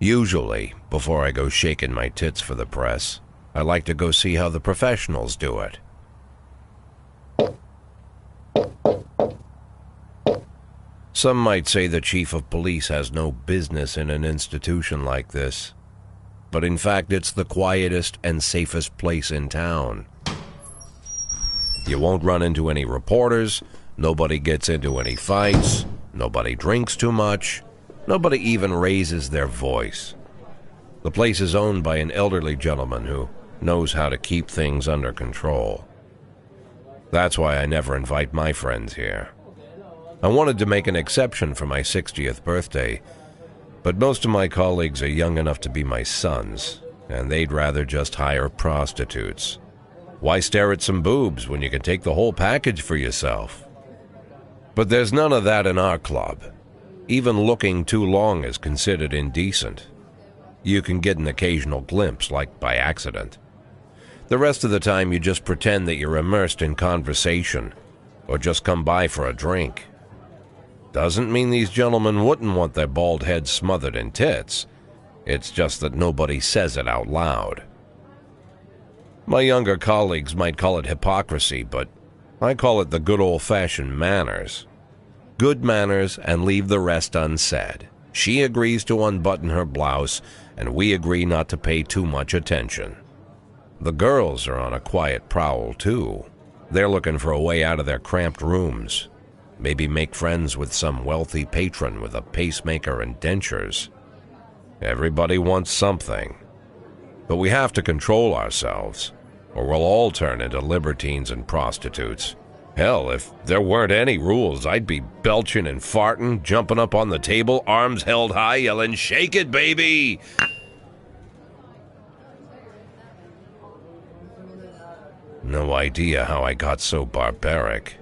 Usually, before I go shaking my tits for the press, I like to go see how the professionals do it. Some might say the chief of police has no business in an institution like this, but in fact it's the quietest and safest place in town. You won't run into any reporters, nobody gets into any fights, nobody drinks too much, nobody even raises their voice. The place is owned by an elderly gentleman who knows how to keep things under control. That's why I never invite my friends here. I wanted to make an exception for my 60th birthday, but most of my colleagues are young enough to be my sons, and they'd rather just hire prostitutes. Why stare at some boobs when you can take the whole package for yourself? But there's none of that in our club. Even looking too long is considered indecent. You can get an occasional glimpse, like by accident. The rest of the time you just pretend that you're immersed in conversation, or just come by for a drink. Doesn't mean these gentlemen wouldn't want their bald heads smothered in tits. It's just that nobody says it out loud. My younger colleagues might call it hypocrisy, but I call it the good old-fashioned manners. Good manners and leave the rest unsaid. She agrees to unbutton her blouse, and we agree not to pay too much attention. The girls are on a quiet prowl, too. They're looking for a way out of their cramped rooms. Maybe make friends with some wealthy patron with a pacemaker and dentures. Everybody wants something. But we have to control ourselves, or we'll all turn into libertines and prostitutes. Hell, if there weren't any rules, I'd be belching and farting, jumping up on the table, arms held high, yelling, "Shake it, baby!" No idea how I got so barbaric.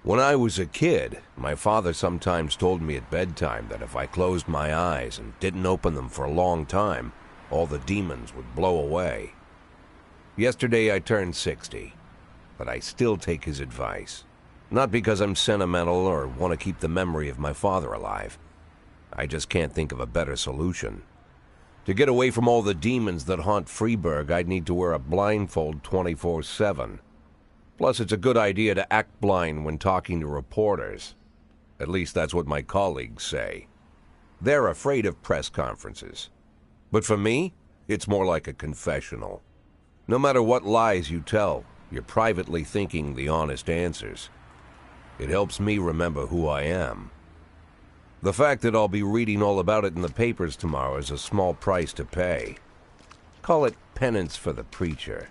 When I was a kid, my father sometimes told me at bedtime that if I closed my eyes and didn't open them for a long time, all the demons would blow away. Yesterday I turned 60, but I still take his advice. Not because I'm sentimental or want to keep the memory of my father alive. I just can't think of a better solution. To get away from all the demons that haunt Freeburg, I'd need to wear a blindfold 24/7. Plus, it's a good idea to act blind when talking to reporters. At least that's what my colleagues say. They're afraid of press conferences. But for me, it's more like a confessional. No matter what lies you tell, you're privately thinking the honest answers. It helps me remember who I am. The fact that I'll be reading all about it in the papers tomorrow is a small price to pay. Call it penance for the preacher.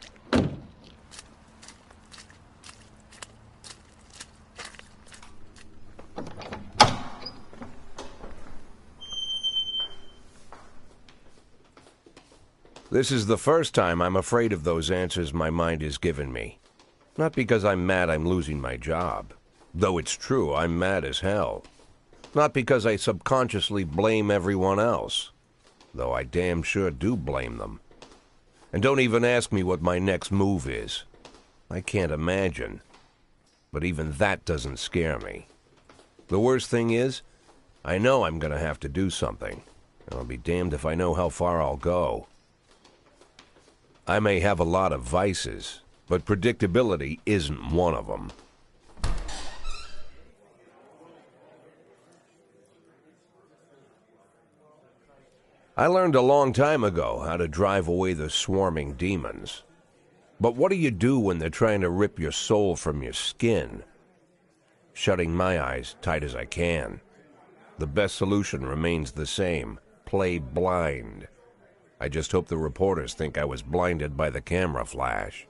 This is the first time I'm afraid of those answers my mind has given me. Not because I'm mad I'm losing my job. Though it's true, I'm mad as hell. Not because I subconsciously blame everyone else. Though I damn sure do blame them. And don't even ask me what my next move is. I can't imagine. But even that doesn't scare me. The worst thing is, I know I'm gonna have to do something. And I'll be damned if I know how far I'll go. I may have a lot of vices, but predictability isn't one of them. I learned a long time ago how to drive away the swarming demons. But what do you do when they're trying to rip your soul from your skin? Shutting my eyes tight as I can. The best solution remains the same: play blind. I just hope the reporters think I was blinded by the camera flash.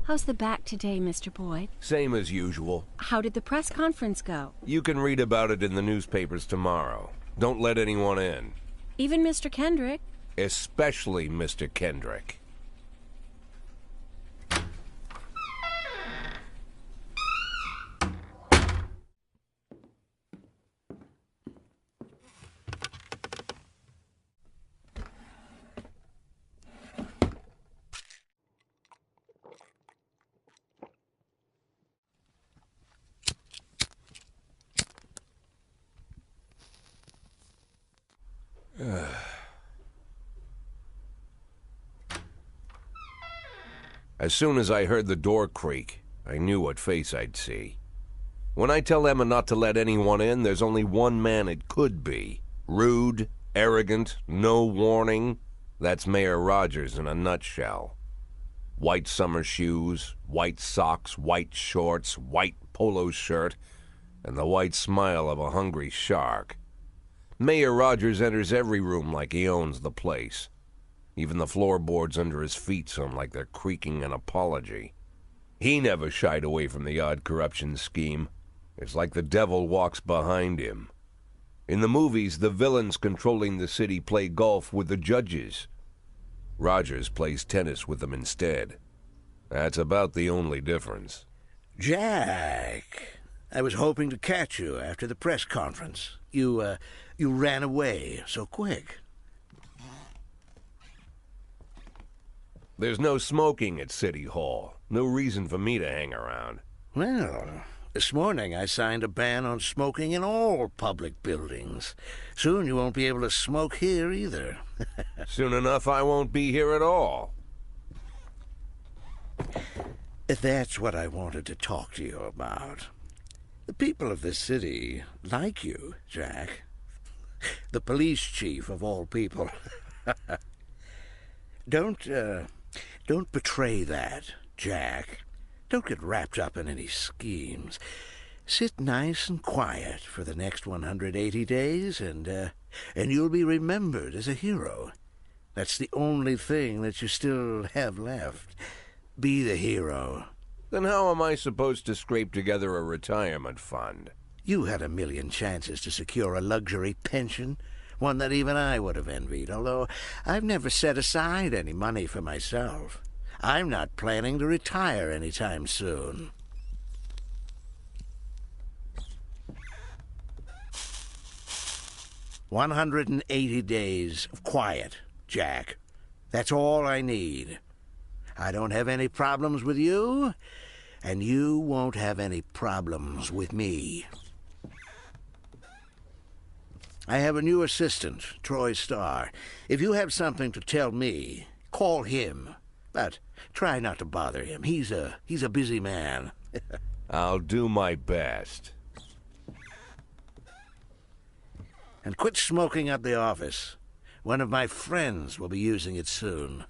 How's the back today, Mr. Boyd? Same as usual. How did the press conference go? You can read about it in the newspapers tomorrow. Don't let anyone in. Even Mr. Kendrick? Especially Mr. Kendrick. As soon as I heard the door creak, I knew what face I'd see. When I tell Emma not to let anyone in, there's only one man it could be. Rude, arrogant, no warning. That's Mayor Rogers in a nutshell. White summer shoes, white socks, white shorts, white polo shirt, and the white smile of a hungry shark. Mayor Rogers enters every room like he owns the place. Even the floorboards under his feet sound like they're creaking an apology. He never shied away from the odd corruption scheme. It's like the devil walks behind him. In the movies, the villains controlling the city play golf with the judges. Rogers plays tennis with them instead. That's about the only difference. Jack, I was hoping to catch you after the press conference. You ran away so quick. There's no smoking at City Hall. No reason for me to hang around. Well, this morning I signed a ban on smoking in all public buildings. Soon you won't be able to smoke here either. Soon enough I won't be here at all. That's what I wanted to talk to you about. The people of this city like you, Jack. The police chief of all people. Don't betray that, Jack. Don't get wrapped up in any schemes. Sit nice and quiet for the next 180 days, and you'll be remembered as a hero. That's the only thing that you still have left. Be the hero. Then how am I supposed to scrape together a retirement fund? You had 1,000,000 chances to secure a luxury pension, one that even I would have envied, although I've never set aside any money for myself. I'm not planning to retire anytime soon. 180 days of quiet, Jack. That's all I need. I don't have any problems with you, and you won't have any problems with me. I have a new assistant, Troy Starr. If you have something to tell me, call him. But try not to bother him. He's a busy man. I'll do my best. And quit smoking up the office. One of my friends will be using it soon.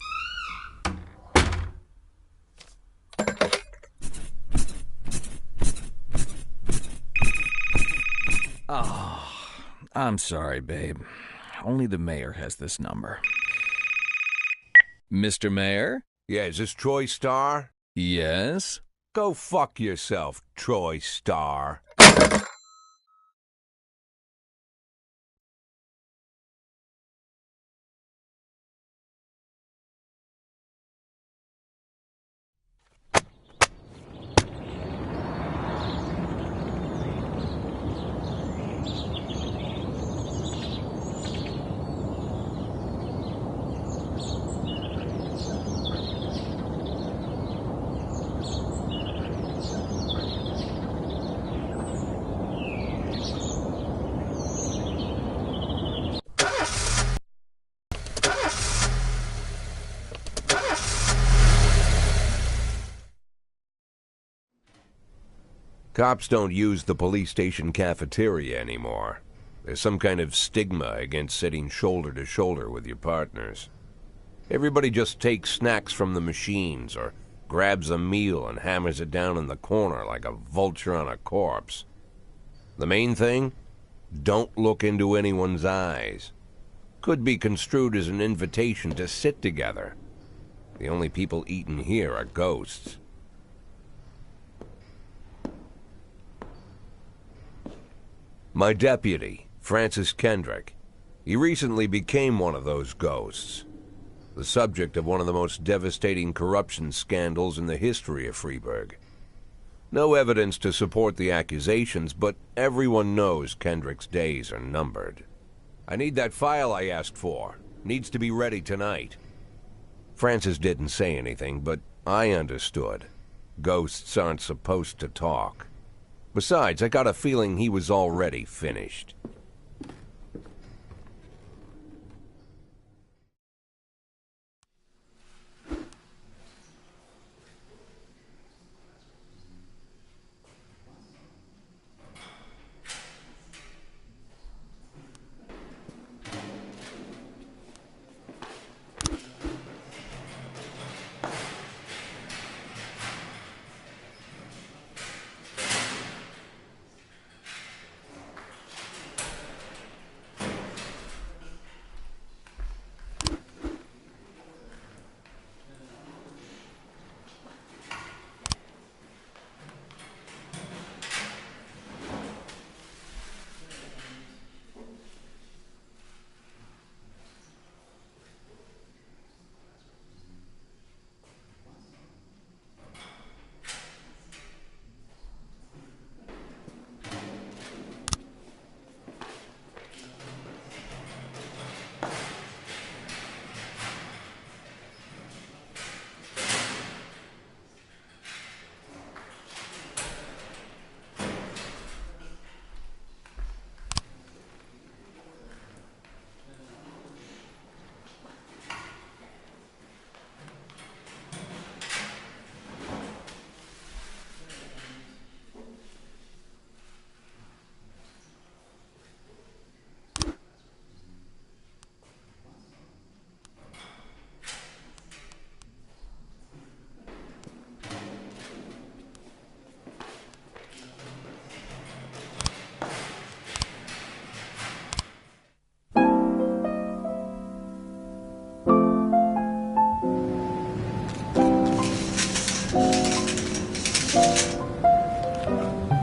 Oh, I'm sorry, babe. Only the mayor has this number. Mr. Mayor? Yeah, is this Troy Starr? Yes? Go fuck yourself, Troy Starr. Cops don't use the police station cafeteria anymore. There's some kind of stigma against sitting shoulder to shoulder with your partners. Everybody just takes snacks from the machines or grabs a meal and hammers it down in the corner like a vulture on a corpse. The main thing? Don't look into anyone's eyes. Could be construed as an invitation to sit together. The only people eating here are ghosts. My deputy, Francis Kendrick. He recently became one of those ghosts. The subject of one of the most devastating corruption scandals in the history of Freeburg. No evidence to support the accusations, but everyone knows Kendrick's days are numbered. I need that file I asked for. Needs to be ready tonight. Francis didn't say anything, but I understood. Ghosts aren't supposed to talk. Besides, I got a feeling he was already finished.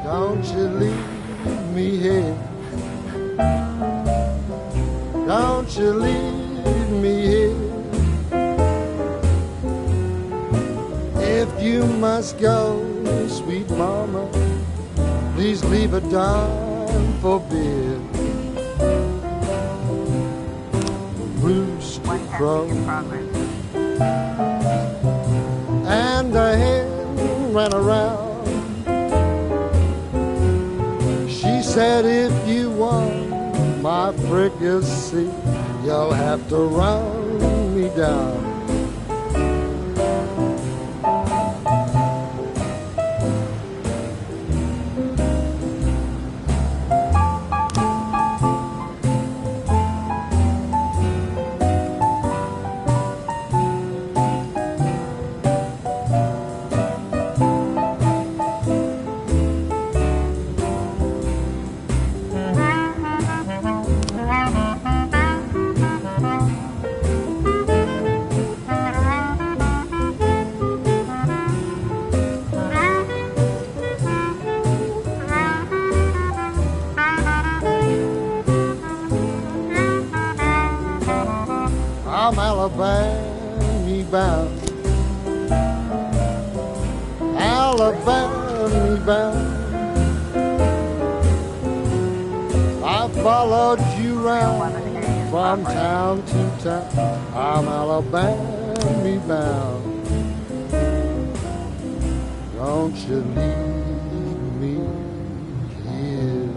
Don't you leave me here. Don't you leave me here. If you must go, sweet mama, please leave a dime for beer. rooster crow. And the hen ran around. She said, if you want my fricassee, you'll have to run me down. I'm Alabama bound, Alabama bound. I followed you round from town to town. I'm Alabama bound. Don't you leave me here.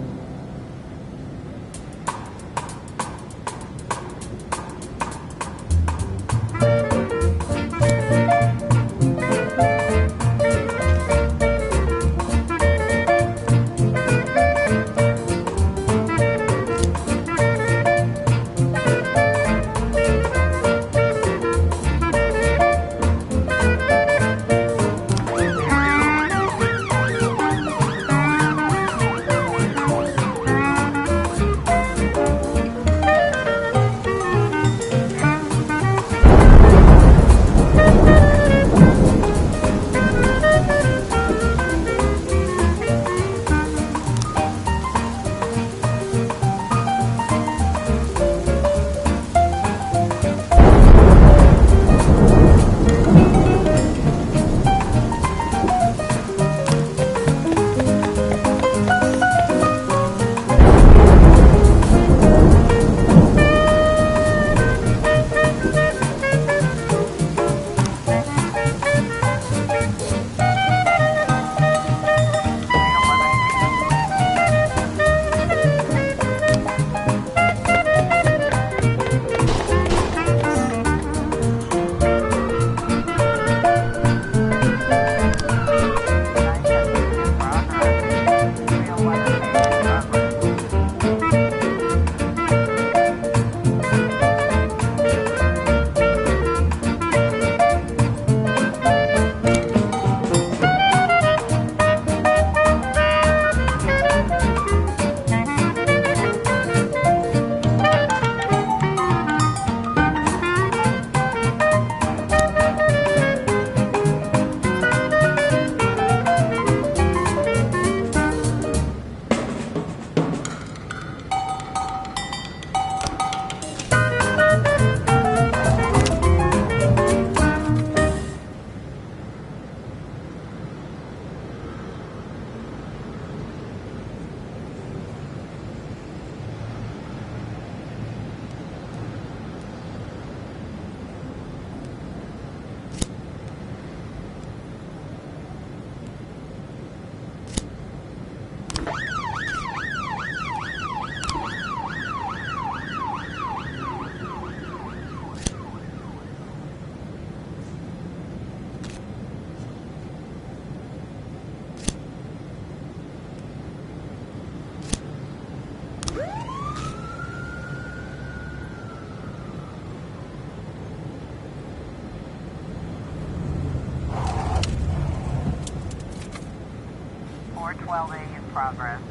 in progress.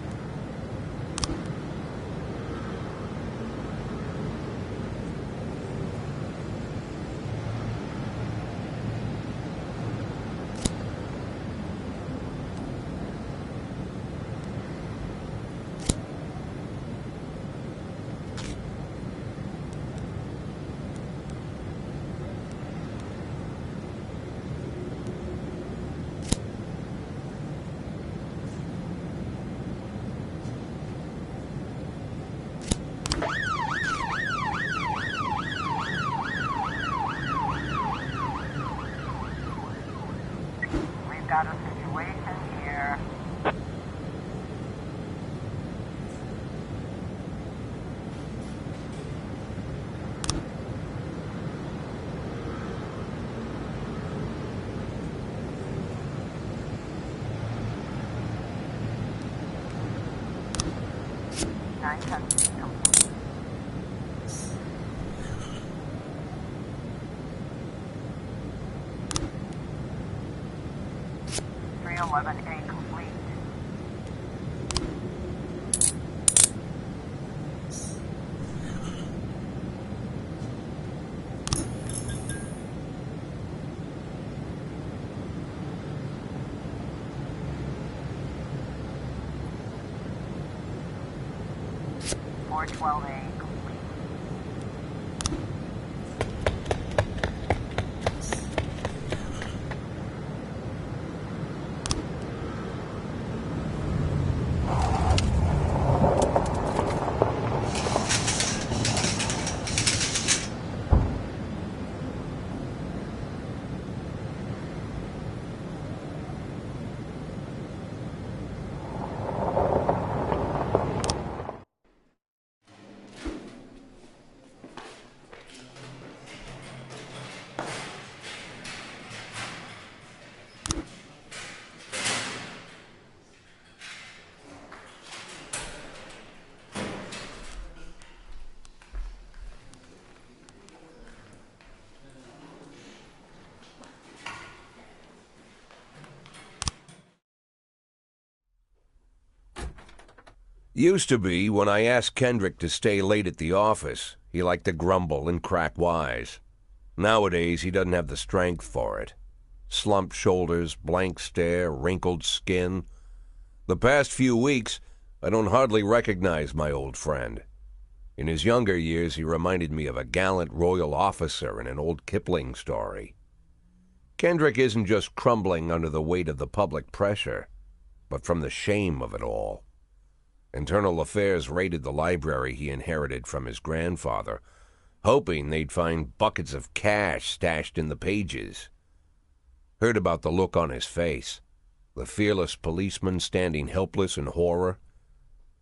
got a situation here. Nine custody complete. 311A complete. Four 12A complete. Used to be, when I asked Kendrick to stay late at the office, he liked to grumble and crack wise. Nowadays, he doesn't have the strength for it. Slumped shoulders, blank stare, wrinkled skin. The past few weeks, I don't hardly recognize my old friend. In his younger years, he reminded me of a gallant royal officer in an old Kipling story. Kendrick isn't just crumbling under the weight of the public pressure, but from the shame of it all. Internal Affairs raided the library he inherited from his grandfather, hoping they'd find buckets of cash stashed in the pages. Heard about the look on his face, the fearless policeman standing helpless in horror.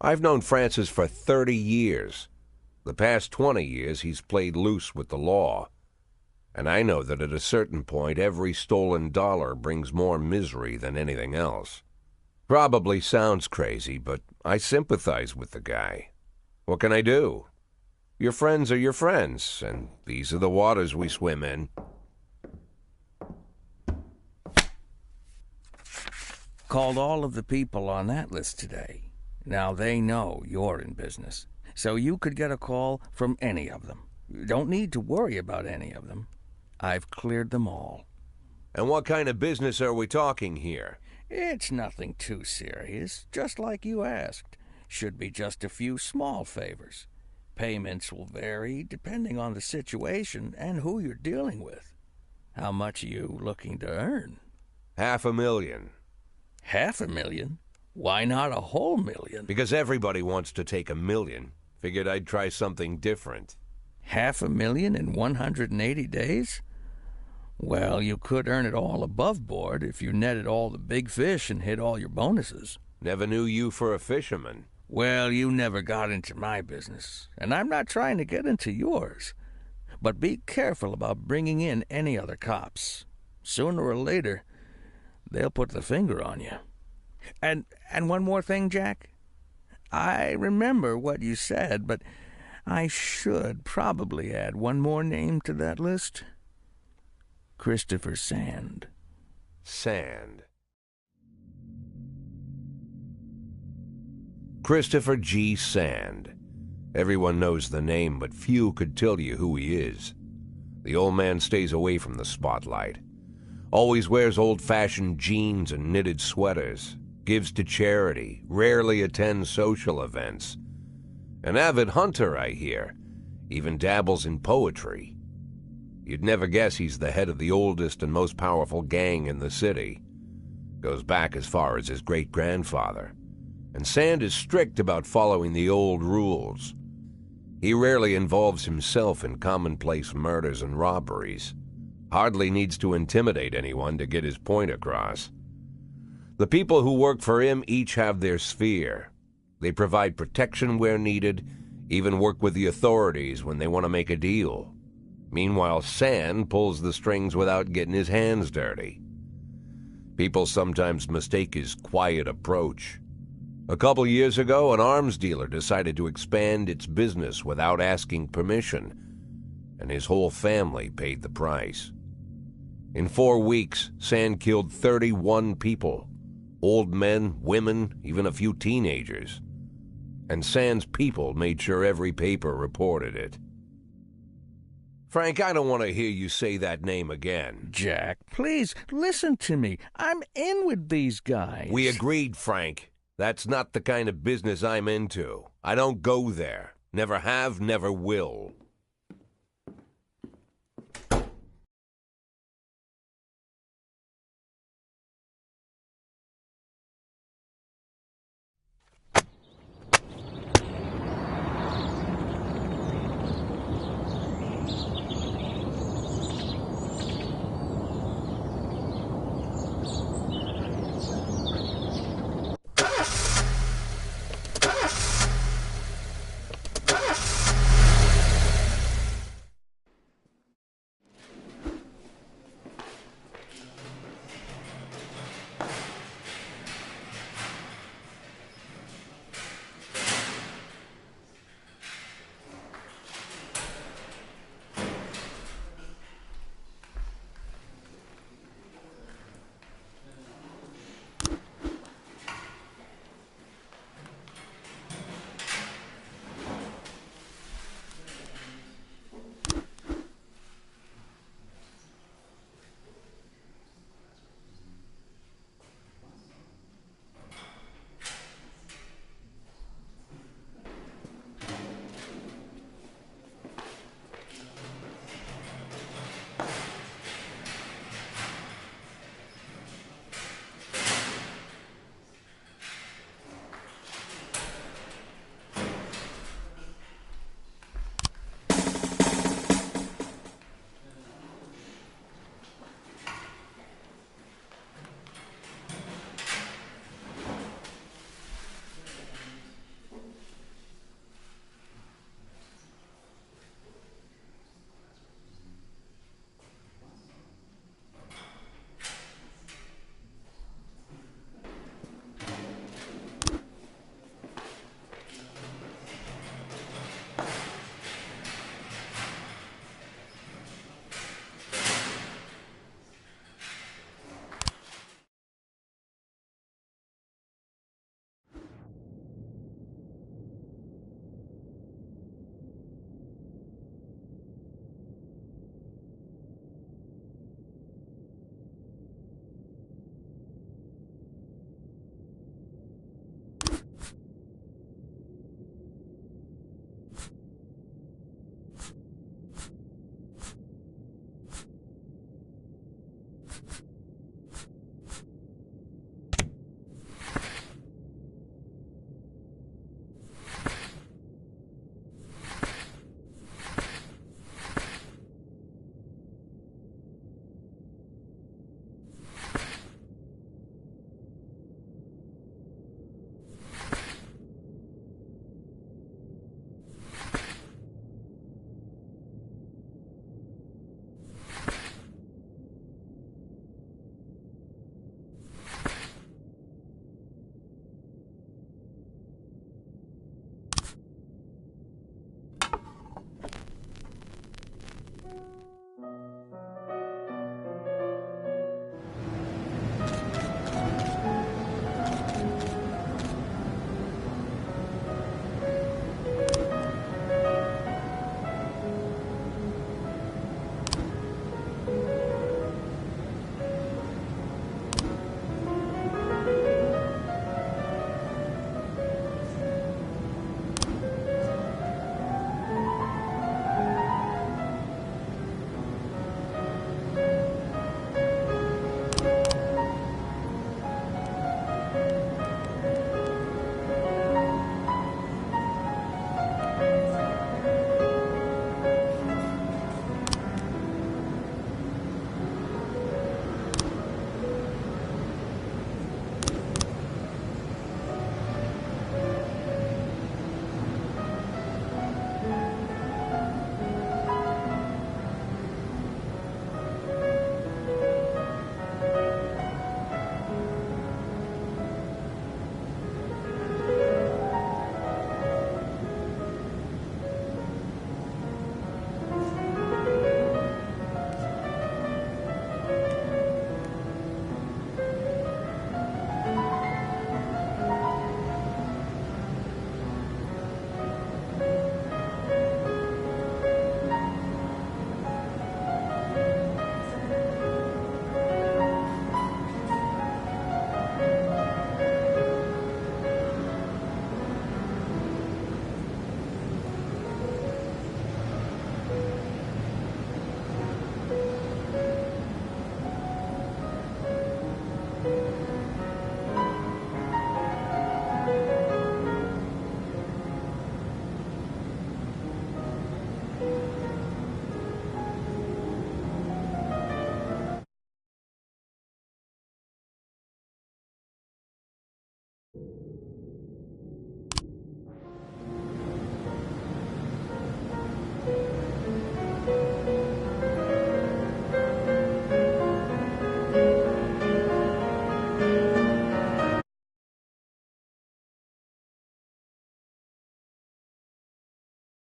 I've known Francis for 30 years. The past 20 years he's played loose with the law. And I know that at a certain point every stolen dollar brings more misery than anything else. Probably sounds crazy, but I sympathize with the guy. What can I do? Your friends are your friends, and these are the waters we swim in. Called all of the people on that list today. Now they know you're in business, so you could get a call from any of them. You don't need to worry about any of them. I've cleared them all. And what kind of business are we talking here? It's nothing too serious, just like you asked. Should be just a few small favors. Payments will vary depending on the situation and who you're dealing with. How much are you looking to earn? $500,000. $500,000? Why not a whole million? Because everybody wants to take $1 million. Figured I'd try something different. $500,000 in 180 days? Well, you could earn it all above board if you netted all the big fish and hit all your bonuses. Never knew you for a fisherman. Well, you never got into my business, and I'm not trying to get into yours. But be careful about bringing in any other cops. Sooner or later, they'll put the finger on you. And one more thing, Jack. I remember what you said, but I should probably add one more name to that list. Christopher Sand. Sand. Christopher G. Sand. Everyone knows the name, but few could tell you who he is. The old man stays away from the spotlight. Always wears old-fashioned jeans and knitted sweaters. Gives to charity. Rarely attends social events. An avid hunter, I hear. Even dabbles in poetry. You'd never guess he's the head of the oldest and most powerful gang in the city. Goes back as far as his great-grandfather. And Sand is strict about following the old rules. He rarely involves himself in commonplace murders and robberies. Hardly needs to intimidate anyone to get his point across. The people who work for him each have their sphere. They provide protection where needed, even work with the authorities when they want to make a deal. Meanwhile, Sand pulls the strings without getting his hands dirty. People sometimes mistake his quiet approach. A couple years ago, an arms dealer decided to expand its business without asking permission, and his whole family paid the price. In 4 weeks, Sand killed 31 people, old men, women, even a few teenagers. And Sand's people made sure every paper reported it. Frank, I don't want to hear you say that name again. Jack, please, listen to me. I'm in with these guys. We agreed, Frank. That's not the kind of business I'm into. I don't go there. Never have, never will.